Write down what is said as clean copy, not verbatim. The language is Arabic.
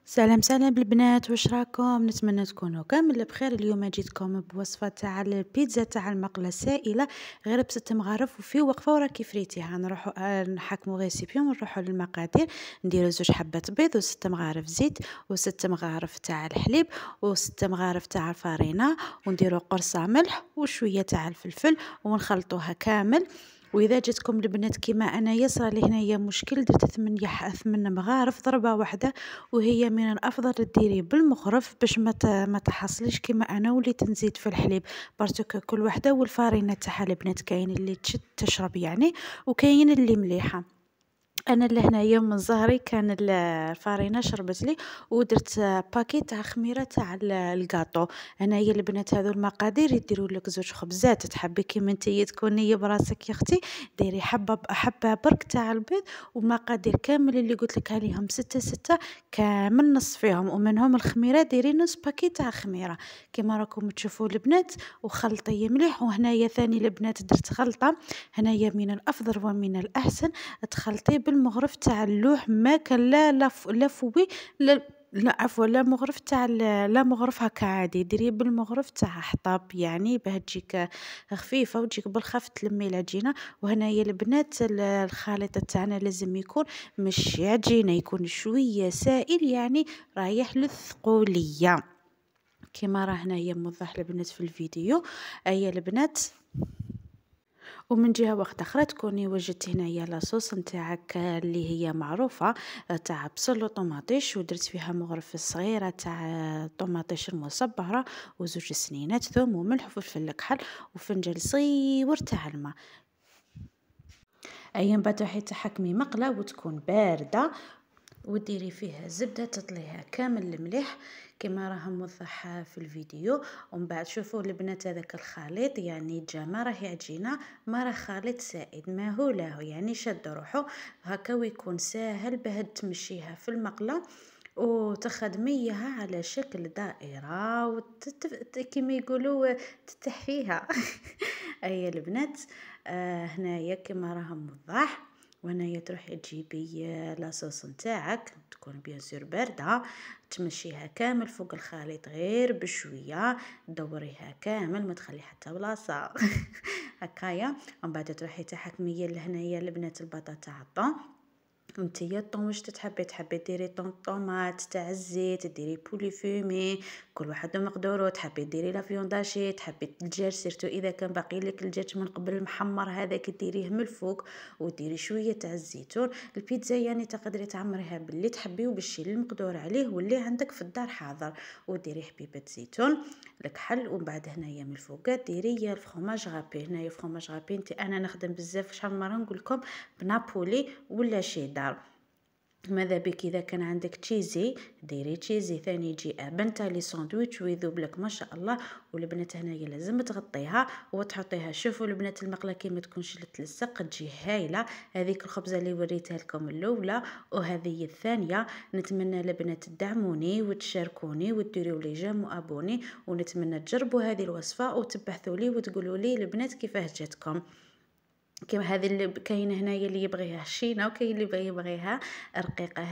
سلام سلام البنات، واش راكم؟ نتمنى تكونوا كامل بخير. اليوم جيتكم بوصفه تاع البيتزا تاع المقله السائله غير بست مغارف وفي وقفه وراكي فريتيها. نروحوا نحكموا غيسيبيون ونروحوا للمقادير. نديروا 2 حبات بيض و6 مغارف زيت و6 مغارف تاع الحليب و6 مغارف تاع الفارينه، ونديروا قرصه ملح وشويه تاع الفلفل ونخلطوها كامل. واذا جاتكم البنات كيما انايا صرا لي هنايا مشكل، درت 8 مغارف ضربه واحده، وهي من الافضل ديري بالمغرف باش ما تحصليش كيما انا وليت نزيد في الحليب، باسكو كل وحده والفارينه تاعها البنات كاين اللي تشرب يعني، وكاين اللي مليحه. انا لهنايا من زهري كان الفارينه شربت لي، ودرت باكي تاع خميره تاع الكاطو. انايا البنات هذو المقادير يديروا لك 2 خبزات، تحبي كيما نتيا تكوني براسك يا اختي ديري حبه برك تاع البيض، ومقادير كامل اللي قلت لك عليهم 6 كامل نص فيهم، ومنهم الخميره ديري نص باكي تاع خميره كيما راكم تشوفوا البنات، وخلطي مليح. وهنايا ثاني البنات درت خلطه هنايا من الافضل ومن الاحسن، تخلطي بالمغرف تاع اللوح، ما كان لا فوي لا عفوا لا مغرف تاع لا مغرف هكا عادي، ديري بالمغرف تاع حطاب يعني باه تجيك خفيفه وتجيك بالخف تلمي العجينه. وهنايا البنات الخليط تاعنا لازم يكون مش عجينه، يكون شويه سائل يعني رايح للثقوليه كما راه هنايا موضح البنات في الفيديو. ايا البنات، ومن جهه وقت اخرى تكوني وجدتي هنايا لاصوص نتاعك اللي هي معروفه تاع بصل وطوماطيش، ودرت فيها مغرفه صغيره تاع طوماطيش المصبره وزوج سنينات ثوم وملح وفلفل كحل وفنجان صغير تاع الماء. ايا بعد تروحي تحكمي مقله وتكون بارده، وديري فيها زبده تطليها كامل المليح كما راه موضح في الفيديو. ومن بعد شوفوا البنات هذاك الخليط يعني جا ما راهي عجينه، ما راه خليط سائد، ما هو لا هو يعني شد روحه هكا ويكون ساهل باه تمشيها في المقله وتخدميها على شكل دائره كما يقولوا تتحفيها. اي البنات هنايا كما راه موضح. وهنايا تروحي تجيبي لاصوص نتاعك تكون بيان سور بارده، تمشيها كامل فوق الخليط غير بشويه، دوريها كامل ما تخلي حتى بلاصه. هكايا. ومن بعد تروحي تحكمي لهنايا البنات البطاطا عطون. نتيا الطون واش تحبي ديري طون طوماط تاع الزيت، ديري بولي فومي، كل واحد ومقدورو. تحبي ديري لا فيونداشي، تحبي الدجاج سيرتو اذا كان باقي لك الدجاج من قبل المحمر هذاك ديريه من الفوق، وديري شويه تاع الزيتون. البيتزا يعني تقدري تعمريها باللي تحبي وبالشي المقدور عليه واللي عندك في الدار حاضر، وديري حبيبه زيتون الكحل. ومن بعد هنايا من الفوقات ديري الفرماج غابي. هنايا فرماج غابي انا نخدم بزاف، شحال مره نقول لكم بنابولي ولا شيدار. ماذا بك اذا كان عندك تشيزي ديري تشيزي ثاني يجي ابن تاع لي ساندويتش ويذوب لك ما شاء الله. والبنات هنايا لازم تغطيها وتحطيها. شوفوا البنات المقله كي ما تكونش تلصق تجي هايله. هذيك الخبزه اللي وريتها لكم الاولى وهذه الثانيه. نتمنى البنات تدعموني وتشاركوني وتديروا لي جيم وابوني، ونتمنى تجربوا هذه الوصفه وتبحثوا لي وتقولوا لي البنات كيفاه جاتكم. كيما هذه اللي كاين هنايا اللي يبغيها شينه وكاين اللي يبغيها رقيقه.